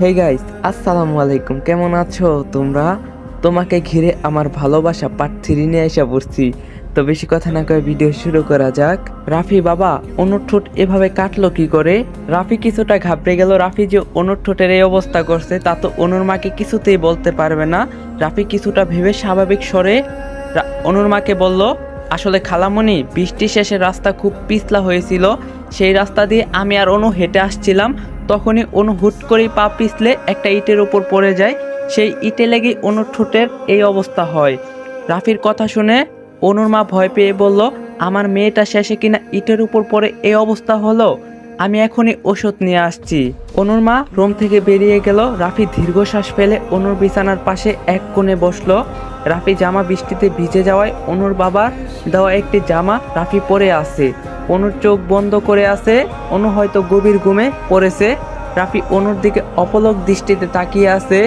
Hey guys, আসসালামু আলাইকুম। কেমন আছো তোমরা? তোমাকে ঘিরে আমার ভালোবাসা পার্ট 3 নিয়ে এসে পড়ছি। তো বেশি কথা না কয়ে ভিডিও শুরু করা যাক। রাফি বাবা অনুর ঠোঁট এভাবে কাটলো কি করে? রাফি কিছুটা ঘাবড়ে গেল। রাফি যে অনুর ঠোঁটের এই অবস্থা করছে তা তো অনুর মাকে কিছুতেই বলতে পারবে না। রাফি কিছুটা ভেবে স্বাভাবিক স্বরে অনুর মাকে বলল, আসলে খালামণি, বৃষ্টি শেষে রাস্তা খুব পিছলা হয়েছিল। সেই রাস্তা দিয়ে আমি আর অনু হেঁটে আসছিলাম। তখনই অনু হুট করেই পা পিছলে একটা ইটের উপর পড়ে যায়। সেই ইটে লেগে অনুর ঠোঁটের এই অবস্থা হয়। রাফির কথা শুনে অনুর মা ভয় পেয়ে বলল, আমার মেয়েটা শেষে কিনা ইটের উপর পড়ে এই অবস্থা হলো। আমি এখনই ওষুধ নিয়ে আসছি। অনুর মা রুম থেকে বেরিয়ে গেল। রাফি দীর্ঘশ্বাস ফেলে অনুর বিছানার পাশে এক কোণে বসলো। রাফি জামা বৃষ্টিতে ভিজে যাওয়ায় অনুর বাবার দেওয়া একটি জামা রাফি পরে আছে। অনুর চোখ বন্ধ করে আছে। অনু হয়তো গভীর ঘুমে পড়েছে। রাফি অনুর দিকে অপলক দৃষ্টিতে তাকিয়ে আছে।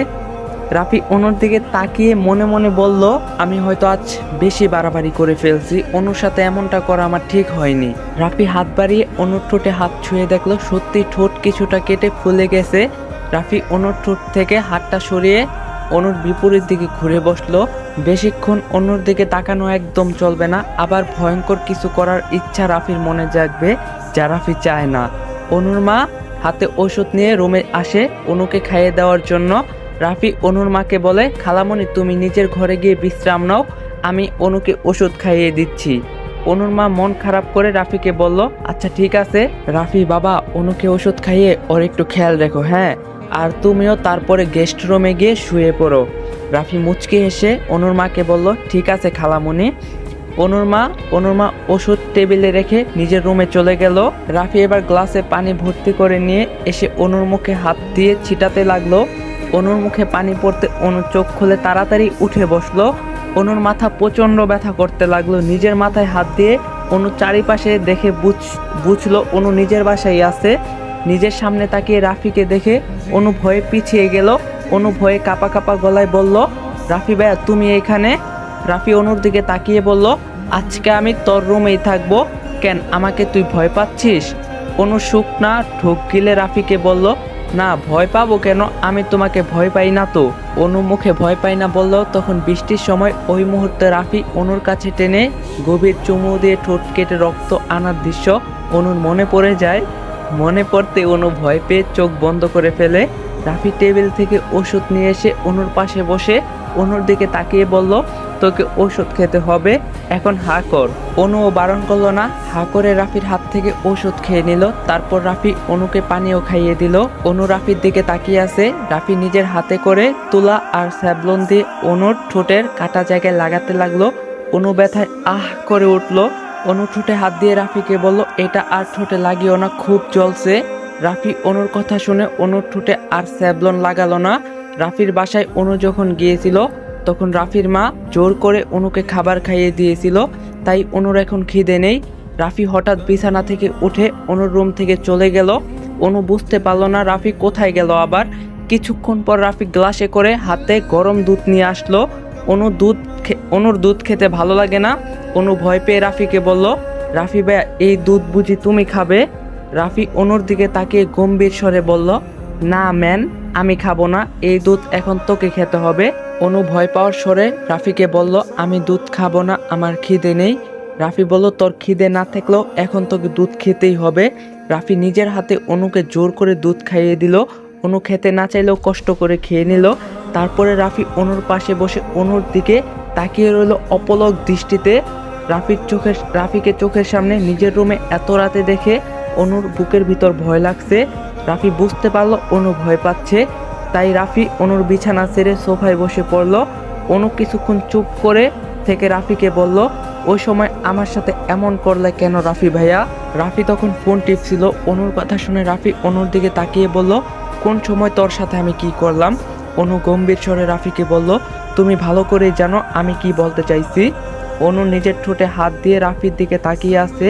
রাফি অনুর দিকে তাকিয়ে মনে মনে বলল, আমি হয়তো আজ বেশি বাড়াবাড়ি করে ফেলছি। অনুর সাথে এমনটা করা আমার ঠিক হয়নি। রাফি হাত বাড়িয়ে অনুর ঠোঁটে হাত ছুঁয়ে দেখলো সত্যি ঠোঁট কিছুটা কেটে ফুলে গেছে। রাফি অনুর ঠোঁট থেকে হাতটা সরিয়ে অনুর বিপরীত দিকে ঘুরে বসলো। বেশিক্ষণ অনুর দিকে তাকানো একদম চলবে না। আবার ভয়ঙ্কর কিছু করার ইচ্ছা রাফির মনে জাগবে, যা রাফি চায় না। অনুর মা হাতে ওষুধ নিয়ে রুমে আসে অনুকে খাইয়ে দেওয়ার জন্য। রাফি অনুর মাকে বলে, খালামণি তুমি নিজের ঘরে গিয়ে বিশ্রাম নাও, আমি অনুকে ওষুধ খাইয়ে দিচ্ছি। অনুর মা মন খারাপ করে রাফিকে বলল, আচ্ছা ঠিক আছে। রাফি বাবা, অনুকে ওষুধ খাইয়ে ওর একটু খেয়াল রেখো, হ্যাঁ? আর তুমিও তারপরে গেস্ট রুমে গিয়ে শুয়ে পড়ো। রাফি মুচকি হেসে অনুর মাকে বলল, ঠিক আছে খালামণি। অনুর মা ওষুধ টেবিলে রেখে নিজের রুমে চলে গেল। রাফি এবার গ্লাসে পানি ভর্তি করে নিয়ে এসে অনুর মুখে হাত দিয়ে ছিটাতে লাগলো। অনুর মুখে পানি পড়তে অনু চোখ খুলে তাড়াতাড়ি উঠে বসলো। অনুর মাথা প্রচণ্ড ব্যথা করতে লাগলো। নিজের মাথায় হাত দিয়ে অনু চারিপাশে দেখে বুঝলো অনু নিজের বাসায় আছে। নিজের সামনে তাকিয়ে রাফিকে দেখে অনু ভয়ে পিছিয়ে গেল। অনু ভয়ে কাঁপা কাঁপা গলায় বলল, রাফি ভাইয়া তুমি এখানে? রাফি অনুর দিকে তাকিয়ে বলল, আজকে আমি তোর রুমেই থাকবো। কেন, আমাকে তুই ভয় পাচ্ছিস? অনু শুকনা ঢোক গিলে রাফিকে বলল, না ভয় পাবো কেন, আমি তোমাকে ভয় পাই না তো। অনু মুখে ভয় পাই না বলল। তখন বৃষ্টির সময় ওই মুহূর্তে রাফি অনুর কাছে টেনে গভীর চুমু দিয়ে ঠোঁট কেটে রক্ত আনার দৃশ্য অনুর মনে পড়ে যায়। মনে পড়তে অনু ভয় পেয়ে চোখ বন্ধ করে ফেলে। রাফি টেবিল থেকে ওষুধ নিয়ে এসে অনুর পাশে বসে অনুর দিকে তাকিয়ে বলল, তোকে ওষুধ খেতে হবে, এখন হা কর। অনুও বারণ করলো না। হা করে রাফির হাত থেকে ওষুধ খেয়ে নিল। তারপর রাফি অনুকে পানিও খাইয়ে দিল। অনু রাফির দিকে তাকিয়ে আছে। রাফি নিজের হাতে করে তুলা আর স্যাবলন দিয়ে অনুর ঠোঁটের কাটা জায়গায় লাগাতে লাগলো। অনু ব্যথায় আহ করে উঠলো। অনু ঠোঁটে হাত দিয়ে রাফিকে বলল, এটা আর ঠোঁটে লাগিও না, খুব জ্বলছে। রাফি অনুর কথা শুনে অনুর ঠোঁটে আর স্যাবলন লাগালো না। রাফির বাসায় অনু যখন গিয়েছিল তখন রাফির মা জোর করে অনুকে খাবার খাইয়ে দিয়েছিল, তাই অনুর এখন খিদে নেই। রাফি হঠাৎ বিছানা থেকে উঠে অনুর রুম থেকে চলে গেল। অনু বুঝতে পারলো না রাফি কোথায় গেল। আবার কিছুক্ষণ পর রাফি গ্লাসে করে হাতে গরম দুধ নিয়ে আসলো। অনুর দুধ খেতে ভালো লাগে না। অনু ভয় পেয়ে রাফিকে বলল, রাফি ভাইয়া এই দুধ বুঝি তুমি খাবে? রাফি অনুর দিকে তাকিয়ে গম্ভীর স্বরে বলল, না ম্যান, আমি খাবো না, এই দুধ এখন তোকে খেতে হবে। অনু ভয় পাওয়ার স্বরে রাফিকে বলল, আমি দুধ খাবো না, আমার খিদে নেই। রাফি বলল, তোর খিদে না থাকলেও এখন তোকে দুধ খেতেই হবে। রাফি নিজের হাতে অনুকে জোর করে দুধ খাইয়ে দিল। অনু খেতে না চাইলেও কষ্ট করে খেয়ে নিল। তারপরে রাফি অনুর পাশে বসে অনুর দিকে তাকিয়ে রইল অপলক দৃষ্টিতে। রাফিকে চোখের সামনে নিজের রুমে এত রাতে দেখে অনুর বুকের ভিতর ভয় লাগছে। রাফি বুঝতে পারলো অনু ভয় পাচ্ছে, তাই রাফি অনুর বিছানা ছেড়ে সোফায় বসে পড়ল। অনু কিছুক্ষণ চুপ করে থেকে রাফিকে বলল, ওই সময় আমার সাথে এমন করলে কেন রাফি ভাইয়া? রাফি তখন ফোন টিপছিল। অনুর কথা শুনে রাফি অনুর দিকে তাকিয়ে বলল, কোন সময় তোর সাথে আমি কি করলাম? অনু গম্ভীর স্বরে রাফিকে বলল, তুমি ভালো করেই জানো আমি কি বলতে চাইছি। অনু নিজের ঠোঁটে হাত দিয়ে রাফির দিকে তাকিয়ে আছে।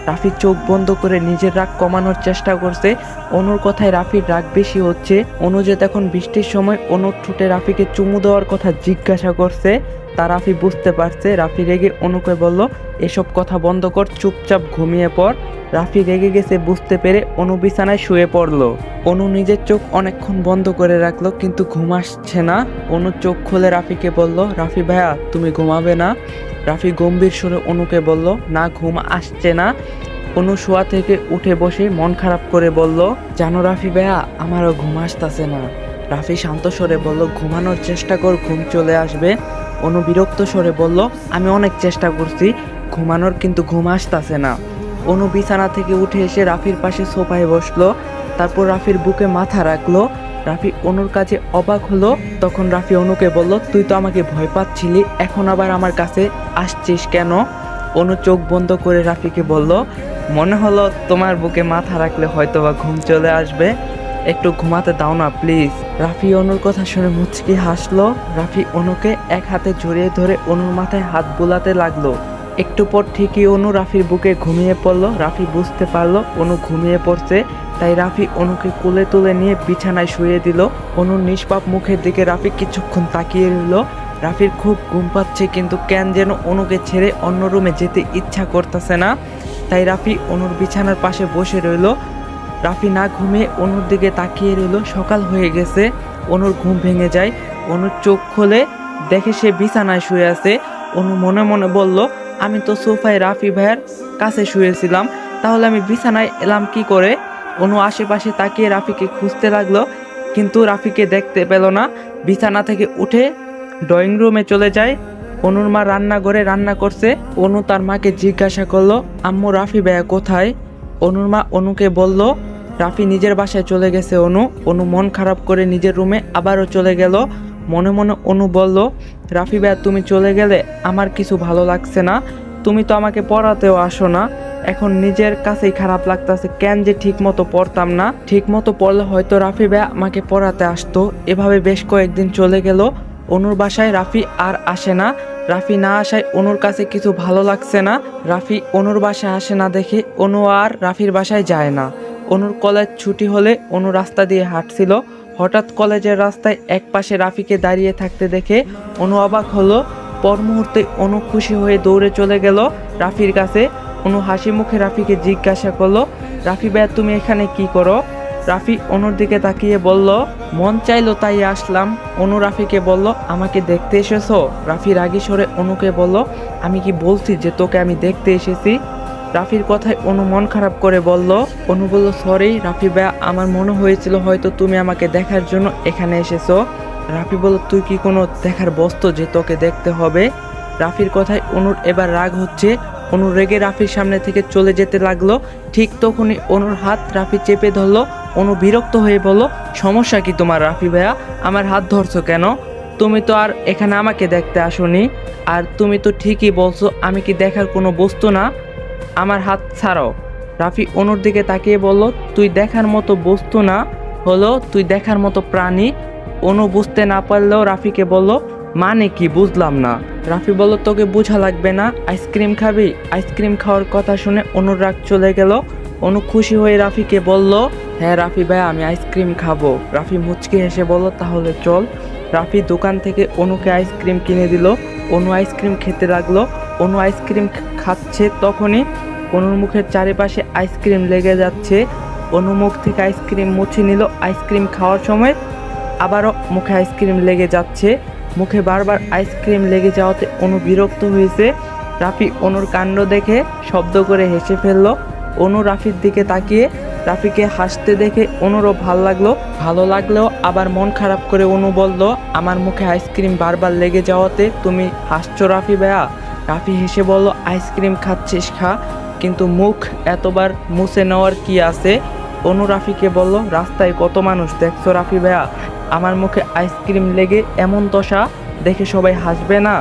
রাফি চোখ বন্ধ করে নিজের রাগ কমানোর চেষ্টা করছে। অনুর কথায় রাফির রাগ বেশি হচ্ছে। অনু যে তখন বৃষ্টির সময় অনুর ঠোঁটে রাফিকে চুমু দেওয়ার কথা জিজ্ঞাসা করছে, তা রাফি বুঝতে পারছে। রাফি রেগে অনুকে বলল, এসব কথা বন্ধ কর, চুপচাপ ঘুমিয়ে পড়। রাফি রেগে গেছে বুঝতে পেরে অনু বিছানায় শুয়ে পড়লো। অনু নিজের চোখ অনেকক্ষণ বন্ধ করে রাখলো, কিন্তু ঘুম আসছে না। অনু চোখ খুলে রাফিকে বলল, রাফি ভাইয়া তুমি ঘুমাবে না? রাফি গম্ভীর সুরে অনুকে বলল, না ঘুম আসছে না। অনু শোয়া থেকে উঠে বসে মন খারাপ করে বলল, জানো রাফি ভাইয়া আমারও ঘুম আসতেছে না। রাফি শান্ত স্বরে বলল, ঘুমানোর চেষ্টা কর, ঘুম চলে আসবে। অনু বিরক্ত স্বরে বলল, আমি অনেক চেষ্টা করছি ঘুমানোর, কিন্তু ঘুম আসতেছে না। অনু বিছানা থেকে উঠে এসে রাফির পাশে সোফায় বসলো, তারপর রাফির বুকে মাথা রাখলো। রাফি অনুর কাছে অবাক হলো। তখন রাফি অনুকে বলল, তুই তো আমাকে ভয় পাচ্ছিলি, এখন আবার আমার কাছে আসছিস কেন? অনু চোখ বন্ধ করে রাফিকে বলল, মনে হলো তোমার বুকে মাথা রাখলে হয়তো বা ঘুম চলে আসবে, একটু ঘুমাতে দাও না প্লিজ। রাফি অনুর কথা শুনে মুচকি হাসলো। রাফি অনুকে এক হাতে জড়িয়ে ধরে অনুর মাথায় হাত বুলাতে লাগলো। একটু পর ঠিকই অনু রাফির বুকে ঘুমিয়ে পড়লো। রাফি বুঝতে পারলো অনু ঘুমিয়ে পড়ছে, তাই রাফি অনুকে কোলে তুলে নিয়ে বিছানায় শুয়ে দিল। অনুর নিষ্পাপ মুখের দিকে রাফি কিছুক্ষণ তাকিয়ে রইল। রাফির খুব ঘুম পাচ্ছে, কিন্তু কেন যেন অনুকে ছেড়ে অন্য রুমে যেতে ইচ্ছা করতেছে না। তাই রাফি অনুর বিছানার পাশে বসে রইল। রাফি না ঘুমিয়ে অনুর দিকে তাকিয়ে রইল। সকাল হয়ে গেছে, অনুর ঘুম ভেঙে যায়। অনুর চোখ খোলে, দেখে সে বিছানায় শুয়ে আছে। অনু মনে মনে বলল, আমি তো সোফায় রাফি ভাইয়ের কাছে শুয়েছিলাম, তাহলে আমি বিছানায় এলাম কি করে? অনু আশেপাশে তাকিয়ে রাফিকে খুঁজতে লাগলো, কিন্তু রাফিকে দেখতে পেল না। বিছানা থেকে উঠে ড্রয়িং রুমে চলে যায়। অনুর মা রান্নাঘরে রান্না করছে। অনু তার মাকে জিজ্ঞাসা করলো, আম্মু রাফি ভাইয়া কোথায়? অনুর মা অনুকে বলল, রাফি নিজের বাসায় চলে গেছে। অনু মন খারাপ করে নিজের রুমে আবারও চলে গেল। মনে মনে অনু বলল, রাফি ভাইয়া তুমি চলে গেলে আমার কিছু ভালো লাগছে না, তুমি তো আমাকে পড়াতেও আসো না, এখন নিজের কাছেই খারাপ লাগতেছে, কেন যে ঠিক মতো পড়তাম না, ঠিক মতো পড়লে হয়তো রাফি ভাইয়া আমাকে পড়াতে আসতো। এভাবে বেশ কয়েকদিন চলে গেল। অনুর বাসায় রাফি আর আসে না। রাফি না আসায় অনুর কাছে কিছু ভালো লাগছে না। রাফি অনুর বাসায় আসে না দেখে অনু আর রাফির বাসায় যায় না। অনুর কলেজ ছুটি হলে অনু রাস্তা দিয়ে হাঁটছিল। হঠাৎ কলেজের রাস্তায় এক পাশে রাফিকে দাঁড়িয়ে থাকতে দেখে অনু অবাক হলো। পর মুহূর্তে অনু খুশি হয়ে দৌড়ে চলে গেল রাফির কাছে। অনু হাসি মুখে রাফিকে জিজ্ঞাসা করলো, রাফি ভাইয়া তুমি এখানে কি করো? রাফি অনুর দিকে তাকিয়ে বলল, মন চাইলো তাই আসলাম। অনু রাফিকে বলল, আমাকে দেখতে এসেছো? রাফি রাগী স্বরে অনুকে বলল, আমি কি বলছি যে তোকে আমি দেখতে এসেছি? রাফির কথায় অনু মন খারাপ করে বলল। অনু বলল, সরি রাফি ভাইয়া, আমার মনে হয়েছিল হয়তো তুমি আমাকে দেখার জন্য এখানে এসেছো। রাফি বলল, তুই কি কোনো দেখার বস্তু যে তোকে দেখতে হবে? রাফির কথায় অনুর এবার রাগ হচ্ছে। অনু রেগে রাফির সামনে থেকে চলে যেতে লাগলো। ঠিক তখনই অনুর হাত রাফি চেপে ধরলো। অনু বিরক্ত হয়ে বলল, সমস্যা কি তোমার রাফি ভাইয়া? আমার হাত ধরছো কেন? তুমি তো আর এখানে আমাকে দেখতে আসোনি, আর তুমি তো ঠিকই বলছো আমি কি দেখার কোনো বস্তু না। আমার হাত ছাড়ো। রাফি অনুর দিকে তাকিয়ে বলল, তুই দেখার মতো বস্তু না, হলো তুই দেখার মতো প্রাণী। অনু বুঝতে না পারলেও রাফিকে বলল, মানে কি বুঝলাম না। রাফি বলল, তোকে বোঝা লাগবে না, আইসক্রিম খাবি? আইসক্রিম খাওয়ার কথা শুনে অনুর রাগ চলে গেল। অনু খুশি হয়ে রাফিকে বলল, হ্যাঁ রাফি ভাই আমি আইসক্রিম খাবো। রাফি মুচকি হেসে বলল, তাহলে চল। রাফি দোকান থেকে অনুকে আইসক্রিম কিনে দিল। অনু আইসক্রিম খেতে লাগলো। অনু আইসক্রিম খাচ্ছে, তখনই অনুর মুখের চারিপাশে আইসক্রিম লেগে যাচ্ছে। অনু মুখ থেকে আইসক্রিম মুছে নিল। আইসক্রিম খাওয়ার সময় আবারও মুখে আইসক্রিম লেগে যাচ্ছে। মুখে বারবার আইসক্রিম লেগে যাওয়াতে অনু বিরক্ত হয়েছে। রাফি অনুর কাণ্ড দেখে শব্দ করে হেসে ফেলল। অনু রাফির দিকে তাকিয়ে রাফিকে হাসতে দেখে অনুরও ভালো লাগলেও আবার মন খারাপ করে অনু বলল, আমার মুখে আইসক্রিম বারবার লেগে যাওয়াতে তুমি হাসছো রাফি ভাইয়া? রাফি হেসে বলল, আইসক্রিম খাচ্ছিস খা, কিন্তু মুখ এতবার মুছে নেওয়ার কি আছে? অনু রাফিকে বলল, রাস্তায় কত মানুষ দেখছো রাফি ভাইয়া, আমার মুখে আইসক্রিম লেগে এমন দশা দেখে সবাই হাসবে না?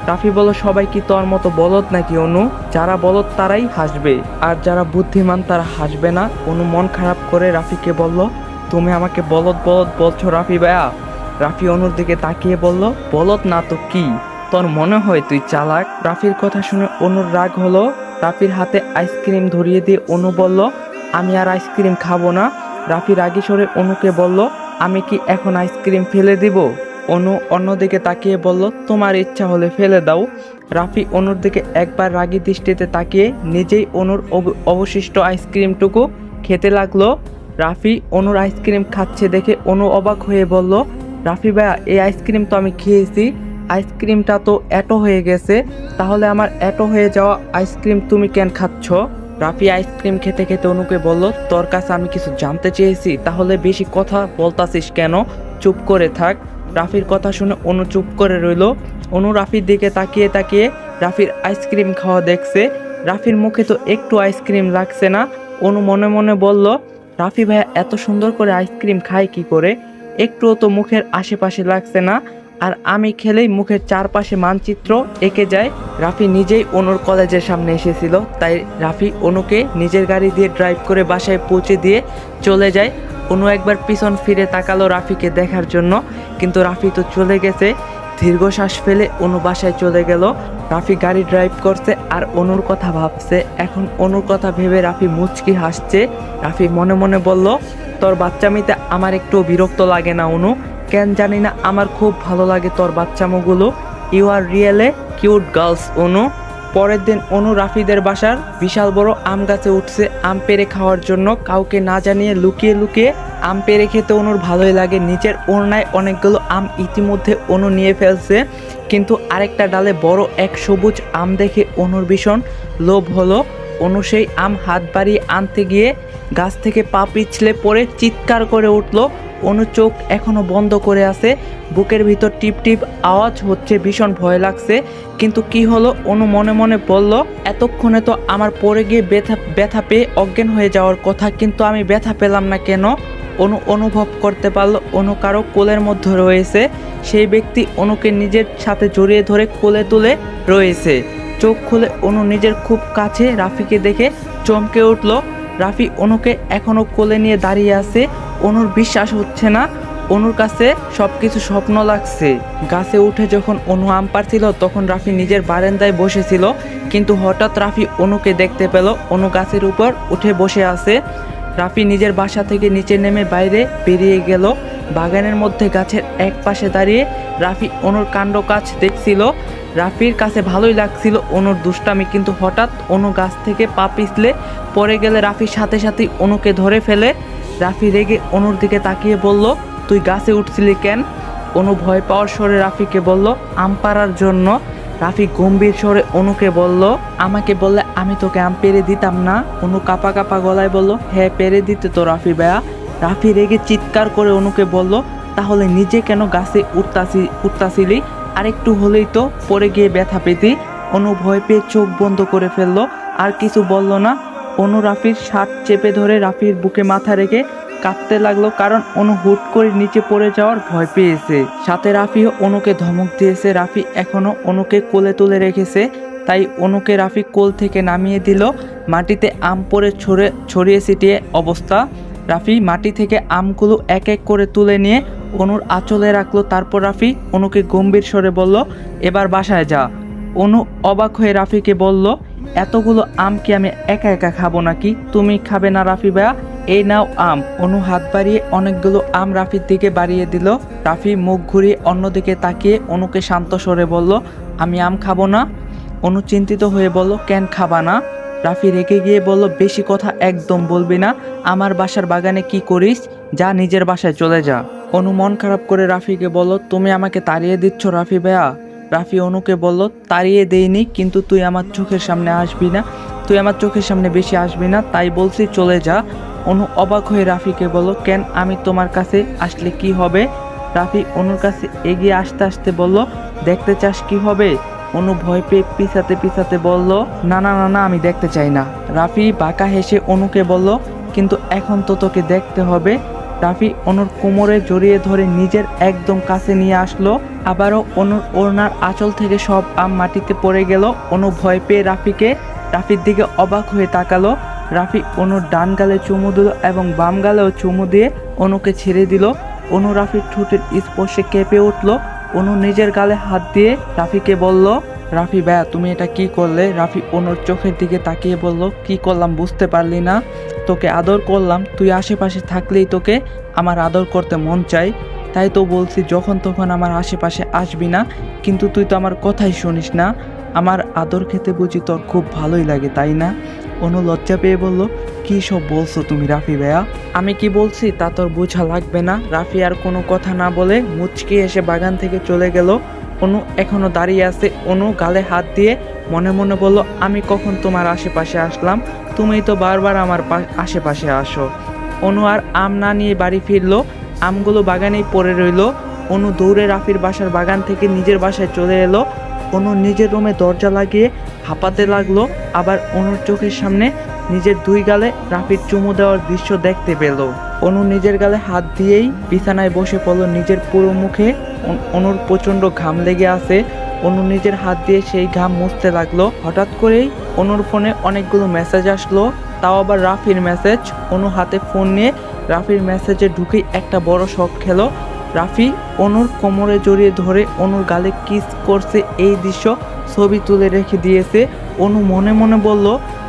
রাফি বলল, সবাই কি তোর মতো বলদ নাকি অনু? যারা বলদ তারাই হাসবে, আর যারা বুদ্ধিমান তারা হাসবে না। অনু মন খারাপ করে রাফিকে বলল, তুমি আমাকে বলদ বলদ বলছো রাফি ভাইয়া? রাফি অনুর দিকে তাকিয়ে বলল, বলদ না তো কি, তোর মনে হয় তুই চালাক? রাফির কথা শুনে অনুর রাগ হলো। রাফির হাতে আইসক্রিম ধরিয়ে দিয়ে অনু বলল, আমি আর আইসক্রিম খাবো না। রাফি রাগী স্বরে অনুকে বলল, আমি কি এখন আইসক্রিম ফেলে দিব? অনু অন্যদিকে তাকিয়ে বলল, তোমার ইচ্ছা হলে ফেলে দাও। রাফি অনুর দিকে একবার রাগী দৃষ্টিতে তাকিয়ে নিজেই অনুর অবশিষ্ট আইসক্রিমটুকু খেতে লাগলো। রাফি অনুর আইসক্রিম খাচ্ছে দেখে অনু অবাক হয়ে বলল, রাফি ভাইয়া, এই আইসক্রিম তো আমি খেয়েছি, আইসক্রিমটা তো এঁটো হয়ে গেছে, তাহলে আমার এঁটো হয়ে যাওয়া আইসক্রিম তুমি কেন খাচ্ছ? রাফি আইসক্রিম খেতে খেতে অনুকে বলল, তোর কাছে আমি কিছু জানতে চেয়েছি, তাহলে বেশি কথা বলতাছিস কেন? চুপ করে থাক। রাফির কথা শুনে অনু চুপ করে রইল। অনু রাফির দিকে তাকিয়ে তাকিয়ে রাফির আইসক্রিম খাওয়া দেখছে। রাফির মুখে তো একটু আইসক্রিম লাগছে না। অনু মনে মনে বলল, রাফি ভাইয়া এত সুন্দর করে আইসক্রিম খায় কি করে? একটুও তো মুখের আশেপাশে লাগছে না, আর আমি খেলেই মুখের চারপাশে মানচিত্র এঁকে যায়। রাফি নিজেই অনুর কলেজের সামনে এসেছিল, তাই রাফি অনুকে নিজের গাড়ি দিয়ে ড্রাইভ করে বাসায় পৌঁছে দিয়ে চলে যায়। অনু একবার পিছন ফিরে তাকালো রাফিকে দেখার জন্য, কিন্তু রাফি তো চলে গেছে। দীর্ঘশ্বাস ফেলে অনু বাসায় চলে গেল। রাফি গাড়ি ড্রাইভ করছে আর অনুর কথা ভাবছে। এখন অনুর কথা ভেবে রাফি মুচকি হাসছে। রাফি মনে মনে বলল, তোর বাচ্চামিতে আমার একটু বিরক্ত লাগে না অনু, কেন জানি না আমার খুব ভালো লাগে তোর বাচ্চামোগুলো। ইউ আর রিয়েলে কিউট গার্লস অনু। পরের দিন অনু রাফিদের বাসার বিশাল বড় আম গাছে উঠছে আম পেড়ে খাওয়ার জন্য। কাউকে না জানিয়ে লুকিয়ে লুকিয়ে আম পেড়ে খেতে অনুর ভালোই লাগে। নিচের ওড়নায় অনেকগুলো আম ইতিমধ্যে অনু নিয়ে ফেলছে, কিন্তু আরেকটা ডালে বড় এক সবুজ আম দেখে অনুর ভীষণ লোভ হলো। অনু সেই আম হাত বাড়িয়ে আনতে গিয়ে গাছ থেকে পা পিছলে পড়ে চিৎকার করে উঠল। অনু চোখ এখনো বন্ধ করে আছে, বুকের ভিতর টিপ টিপ আওয়াজ হচ্ছে, ভীষণ ভয় লাগছে। কিন্তু কি হলো? অনু মনে মনে বলল, এতক্ষণে তো আমার পড়ে গিয়ে ব্যথা পেয়ে অজ্ঞান হয়ে যাওয়ার কথা, কিন্তু আমি ব্যথা পেলাম না কেন? অনু অনুভব করতে পারলো অনু কারো কোলের মধ্যে রয়েছে। সেই ব্যক্তি অনুকে নিজের সাথে জড়িয়ে ধরে কোলে তুলে রয়েছে। চোখ খুলে অনু নিজের খুব কাছে রাফিকে দেখে চমকে উঠল। রাফি অনুকে এখনো কোলে নিয়ে দাঁড়িয়ে আছে। অনুর বিশ্বাস হচ্ছে না, অনুর কাছে সবকিছু স্বপ্ন লাগছে। গাছে উঠে যখন অনু আম পাড়ছিল তখন রাফি নিজের বারান্দায় বসেছিল, কিন্তু হঠাৎ রাফি অনুকে দেখতে পেল অনু গাছের উপর উঠে বসে আছে। রাফি নিজের বাসা থেকে নিচে নেমে বাইরে বেরিয়ে গেল। বাগানের মধ্যে গাছের এক পাশে দাঁড়িয়ে রাফি অনুর কাণ্ড কাজ দেখছিল। রাফির কাছে ভালোই লাগছিল অনুর দুষ্টামি, কিন্তু হঠাৎ অনু গাছ থেকে পা পিছলে পড়ে গেলে রাফির সাথে সাথেই অনুকে ধরে ফেলে। রাফি রেগে অনুর দিকে তাকিয়ে বলল, তুই গাছে উঠছিলি কেন? অনু ভয় পাওয়ার স্বরে রাফিকে বলল, আম পাড়ার জন্য। রাফি গম্ভীর স্বরে অনুকে বলল, আমাকে বললে আমি তোকে আম পেড়ে দিতাম না? অনু কাপা কাপা গলায় বলল, হ্যাঁ পেড়ে দিতে তো রাফি ভাইয়া। রাফি রেগে চিৎকার করে অনুকে বলল, তাহলে নিজে কেন গাছে উঠতাছিলি? আরেকটু হলেই তো পড়ে গিয়ে ব্যথা পেতি। অনু ভয় পেয়ে চোখ বন্ধ করে ফেললো, আর কিছু বলল না। অনু রাফির শার্ট চেপে ধরে রাফির বুকে মাথা রেখে কাঁদতে লাগলো, কারণ অনু হুট করে নিচে পড়ে যাওয়ার ভয় পেয়েছে। সাথে রাফিও অনুকে ধমক দিয়েছে। রাফি এখনো অনুকে কোলে তুলে রেখেছে, তাই অনুকে রাফি কোল থেকে নামিয়ে দিল। মাটিতে আম পড়ে ছড়িয়ে ছিটিয়ে অবস্থা। রাফি মাটি থেকে আমগুলো এক এক করে তুলে নিয়ে অনুর আঁচলে রাখলো। তারপর রাফি অনুকে গম্ভীর স্বরে বলল, এবার বাসায় যা। অনু অবাক হয়ে রাফিকে বলল, এতগুলো আম কি আমি একা একা খাবো নাকি? তুমি খাবে না রাফি ভাইয়া? এই নাও আম। অনু হাত বাড়িয়ে অনেকগুলো আম রাফির দিকে বাড়িয়ে দিল। রাফি মুখ ঘুরিয়ে অন্যদিকে তাকিয়ে অনুকে শান্ত স্বরে বলল, আমি আম খাবো না। অনু চিন্তিত হয়ে বলল, কেন খাবা না? রাফি রেগে গিয়ে বলল, বেশি কথা একদম বলবি না। আমার বাসার বাগানে কি করিস? যা নিজের বাসায় চলে যা। অনু মন খারাপ করে রাফিকে বলল, তুমি আমাকে তাড়িয়ে দিচ্ছ রাফি ভাইয়া? রাফি অনুকে বলল, তাড়িয়ে দেইনি, কিন্তু তুই আমার চোখের সামনে আসবি না, তুই আমার চোখের সামনে বেশি আসবি না, তাই বলছি চলে যা। অনু অবাক হয়ে রাফিকে বলল, কেন আমি তোমার কাছে আসলে কি হবে? রাফি অনুর কাছে এগিয়ে আসতে আসতে বলল, দেখতে চাস কি হবে? অনু ভয় পেয়ে পিছাতে পিছাতে বলল, না না না না, আমি দেখতে চাই না। রাফি বাঁকা হেসে অনুকে বলল, কিন্তু এখন তো তোকে দেখতে হবে। রাফি অনুর কোমরে জড়িয়ে ধরে নিজের একদম কাছে নিয়ে আসলো। আবারও অনুর ওড়নার আঁচল থেকে সব আম মাটিতে পড়ে গেল। অনু ভয় পেয়ে রাফির দিকে অবাক হয়ে তাকালো। রাফি অনুর ডান গালে চুমু দিল এবং বাম গালেও চুমু দিয়ে অনুকে ছেড়ে দিল। অনু রাফির ঠোঁটের স্পর্শে কেঁপে উঠল। অনু নিজের গালে হাত দিয়ে রাফিকে বলল, রাফি ভাইয়া তুমি এটা কি করলে? রাফি অনুর চোখের দিকে তাকিয়ে বলল, কি করলাম বুঝতে পারলি না? তোকে আদর করলাম, তুই আশেপাশে থাকলেই তোকে আমার আদর করতে মন চাই, তাই তো বলছি যখন তখন আমার আশেপাশে আসবি না, কিন্তু তুই তো আমার কথাই শুনিস না। আমার আদর খেতে বুঝি তোর খুব ভালোই লাগে তাই না? অনু লজ্জা পেয়ে বলল, কি সব বলছো তুমি রাফি ভাইয়া? আমি কি বলছি তা তোর বোঝা লাগবে না? রাফি আর কোনো কথা না বলে মুচকি এসে বাগান থেকে চলে গেল। অনু এখনো দাঁড়িয়ে আছে। অনু গালে হাত দিয়ে মনে মনে বলল, আমি কখন তোমার আশেপাশে আসলাম? তুমিই তো বারবার আমার আশেপাশে আসো। অনু আর আম না নিয়ে বাড়ি ফিরলো। আমগুলো বাগানেই পড়ে রইল। অনু দৌড়ে রাফির বাসার বাগান থেকে নিজের বাসায় চলে এলো। অনু নিজের রুমে দরজা লাগিয়ে হাঁপাতে লাগলো। আবার অনুর চোখের সামনে নিজের দুই গালে রাফির চুমু দেওয়ার দৃশ্য দেখতে পেল। অনু নিজের গালে হাত দিয়েই বিছানায় বসে পড়ল। নিজের পুরো মুখে অনুর প্রচণ্ড ঘাম লেগে আছে। অনু নিজের হাত দিয়ে সেই ঘাম মুছতে লাগলো। হঠাৎ করেই অনুর ফোনে অনেকগুলো মেসেজ আসলো, তাও আবার রাফির মেসেজ। অনু হাতে ফোন নিয়ে রাফির মেসেজে ঢুকেই একটা বড় শক খেলো। রাফি অনুর কোমরে জড়িয়ে ধরে অনুর গালে কিস করছে, এই দৃশ্য ছবি তুলে রেখে দিয়েছে। অনু মনে মনে বলল,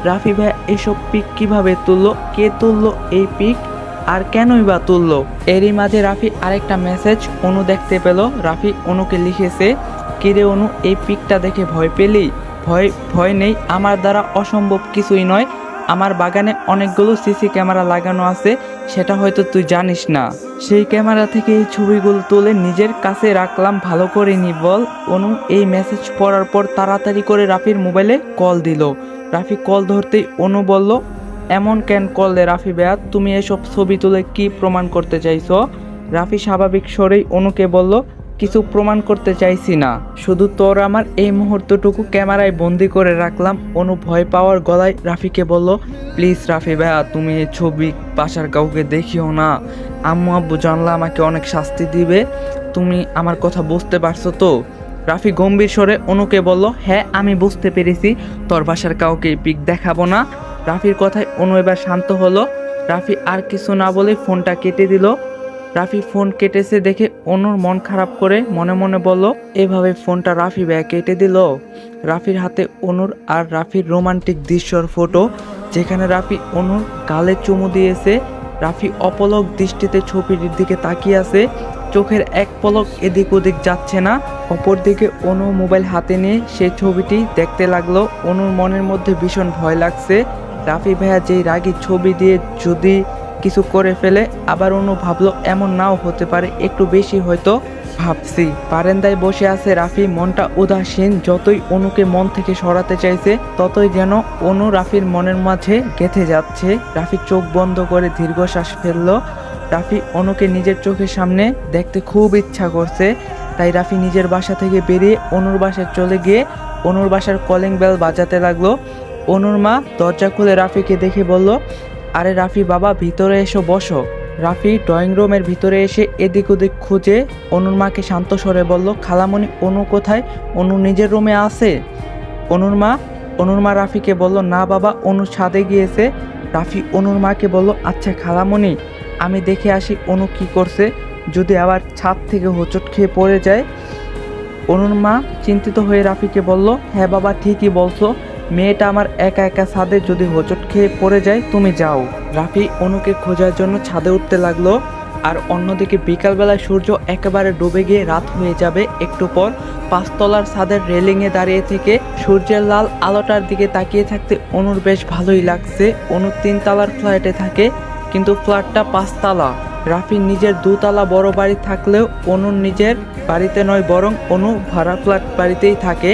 রাফি ভাই এসব পিক কিভাবে তুললো? কে তুললো এই পিক? আর কেনই বা তুললো? এরই মাঝে রাফি আরেকটা মেসেজ অনু দেখতে পেল। রাফি অনুকে লিখেছে, কিরে অনু, এই পিকটা দেখে ভয় পেলি? ভয় নেই, আমার দ্বারা অসম্ভব কিছুই নয়। আমার বাগানে অনেকগুলো সিসি ক্যামেরা লাগানো আছে, সেটা হয়তো তুই জানিস না। সেই ক্যামেরা থেকে এই ছবিগুলো তুলে নিজের কাছে রাখলাম, ভালো করে নি বল। অনু এই মেসেজ পড়ার পর তাড়াতাড়ি করে রাফির মোবাইলে কল দিল। রাফি কল ধরতেই অনু বলল, এমন কেন করলে রাফি ভাইয়া? তুমি এসব ছবি তুলে কি প্রমাণ করতে চাইছো? রাফি স্বাভাবিক স্বরেই অনুকে বলল, কিছু প্রমাণ করতে চাইছি না, শুধু তোর আমার এই মুহূর্তটুকু ক্যামেরায় বন্দি করে রাখলাম। অনু ভয় পাওয়ার গলায় রাফিকে বলল, প্লিজ রাফি ভাইয়া, তুমি এই ছবি বাসার কাউকে দেখিও না। আম্মু আব্বু জানলে আমাকে অনেক শাস্তি দিবে। তুমি আমার কথা বুঝতে পারছো তো? রাফি গম্ভীর স্বরে অনুকে বলল, হ্যাঁ আমি বুঝতে পেরেছি, তোর বাসার কাউকে পিক দেখাবো না। রাফির কথায় অনু এবার শান্ত হলো। রাফি আর কিছু না বলে ফোনটা কেটে দিল। রাফি ফোন কেটেছে দেখে অনুর মন খারাপ করে মনে মনে বলল, এভাবে ফোনটা রাফি ভাইয়া কেটে দিল। রাফির হাতে অনুর আর রাফির রোমান্টিক দৃশ্যর ফটো, যেখানে রাফি অনুর গালে চুমু দিয়েছে। রাফি অপলক দৃষ্টিতে ছবিটির দিকে তাকিয়ে আছে, চোখের এক পলক এদিক ওদিক যাচ্ছে না। অপরদিকে অনু মোবাইল হাতে নিয়ে সেই ছবিটি দেখতে লাগলো। অনুর মনের মধ্যে ভীষণ ভয় লাগছে, রাফি ভাইয়া যেই রাগী ছবি দিয়ে যদি কিছু করে ফেলে। আবার অনু ভাবলো এমন নাও হতে পারে, একটু বেশি হয়তো ভাবছি। বারান্দায় বসে আছে রাফি, মনটা উদাসীন। যতই অনুকে মন থেকে সরাতে চাইছে, ততই যেন অনু রাফির মনের মাঝে গেঁথে যাচ্ছে। রাফি চোখ বন্ধ করে দীর্ঘশ্বাস ফেললো। রাফি অনুকে নিজের চোখের সামনে দেখতে খুব ইচ্ছা করছে, তাই রাফি নিজের বাসা থেকে বেরিয়ে অনুর বাসায় চলে গিয়ে অনুর বাসার কলিং বেল বাজাতে লাগলো। অনুর মা দরজা খুলে রাফিকে দেখে বলল, আরে রাফি বাবা, ভিতরে এসো, বসো। রাফি ড্রয়িং রুমের ভিতরে এসে এদিক ওদিক খুঁজে অনুর মাকে শান্ত স্বরে বলল, খালামণি অনু কোথায়? অনু নিজের রুমে আছে। অনুর মা রাফিকে বলল, না বাবা, অনু ছাদে গিয়েছে। রাফি অনুর মাকে বলল, আচ্ছা খালামণি, আমি দেখে আসি অনু কি করছে, যদি আবার ছাদ থেকে হোঁচট খেয়ে পড়ে যায়। অনুর মা চিন্তিত হয়ে রাফিকে বলল, হ্যাঁ বাবা, ঠিকই বলছো, মেয়েটা আমার একা একা ছাদে যদি হোঁচট খেয়ে পড়ে যায়, তুমি যাও। রাফি অনুকে খোঁজার জন্য ছাদে উঠতে লাগলো। আর অন্যদিকে বিকালবেলায় সূর্য একেবারে ডুবে গিয়ে রাত হয়ে যাবে একটু পর। 5 তলার ছাদের রেলিংয়ে দাঁড়িয়ে থেকে সূর্যের লাল আলোটার দিকে তাকিয়ে থাকতে অনুর বেশ ভালোই লাগছে। অনু 3 তলার ফ্ল্যাটে থাকে, কিন্তু ফ্ল্যাটটা 5 তলা। রাফির নিজের 2 তলা বড় বাড়ি থাকলেও অনুর নিজের বাড়িতে নয়, বরং অনু ভাড়া ফ্ল্যাট বাড়িতেই থাকে।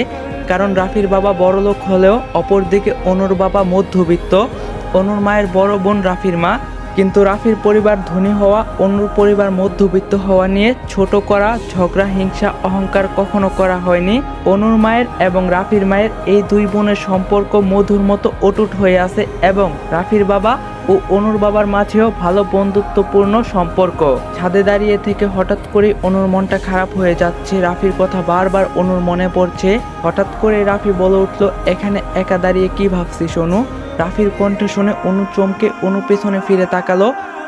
কারণ রাফির বাবা বড়লোক হলেও অপরদিকে অনুর বাবা মধ্যবিত্ত। অনুর মায়ের বড় বোন রাফির মা, কিন্তু রাফির পরিবার ধনী হওয়া, অনুর পরিবার মধ্যবিত্ত হওয়া নিয়ে ছোট করা, ঝগড়া, হিংসা, অহংকার কখনো করা হয়নি। অনুর মায়ের এবং রাফির মায়ের এই 2 বোনের সম্পর্ক মধুর মতো অটুট হয়ে আছে, এবং রাফির বাবা ও অনুর বাবার মাঝেও ভালো বন্ধুত্বপূর্ণ সম্পর্ক। ছাদে দাঁড়িয়ে থেকে হঠাৎ করে অনুর মনটা খারাপ হয়ে যাচ্ছে। রাফির কথা বারবার অনুর মনে পড়ছে। হঠাৎ করে রাফি বলে উঠল, এখানে একা দাঁড়িয়ে কি ভাবছিস অনু? রাফির কণ্ঠ শুনে অনু চমকে অনু পেছনে ফিরে তাকালো।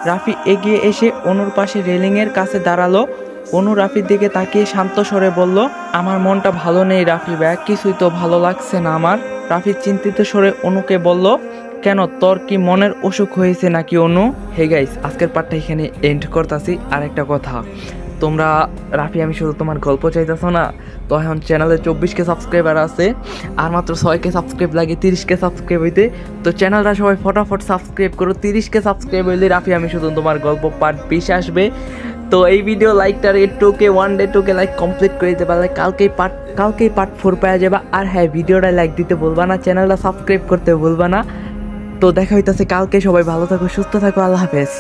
রাফি এগিয়ে এসে অনুর পাশে রেলিংয়ের কাছে দাঁড়ালো। অনু রাফির দিকে তাকিয়ে শান্ত স্বরে বলল, আমার মনটা ভালো নেই রাফি ভাইয়া, কিছুই তো ভালো লাগছে না আমার। রাফি চিন্তিত স্বরে অনুকে বলল, কেন, তোর কি মনের অসুখ হয়েছে নাকি অনু? হে গাইস, আজকের পার্টটা এখানে এন্ড করতেছি। আর একটা কথা, তোমরা রাফি আমি শুধু তোমার গল্প চাইতেছো না, তো এখন চ্যানেলে 24K সাবস্ক্রাইবার আছে, আর মাত্র 6K সাবস্ক্রাইব লাগে 30K সাবস্ক্রাইব হইতে। তো চ্যানেলটা সবাই ফটাফট সাবস্ক্রাইব করো, 30K সাবস্ক্রাইব হইলে রাফি আমি শুধু তোমার গল্প পার্ট 20 আসবে। তো এই video লাইকটার 2K 2K like complete করে দিতে পারলে কালকেই পার্ট 4 পাওয়া যাবে। আর হ্যাঁ, ভিডিওটা লাইক দিতে ভুলবা না, চ্যানেলটা সাবস্ক্রাইব করতে ভুলবা না। তো দেখা হইতাছে কালকে, সবাই ভালো থাকো, সুস্থ থাকো, আল্লাহ হাফেজ।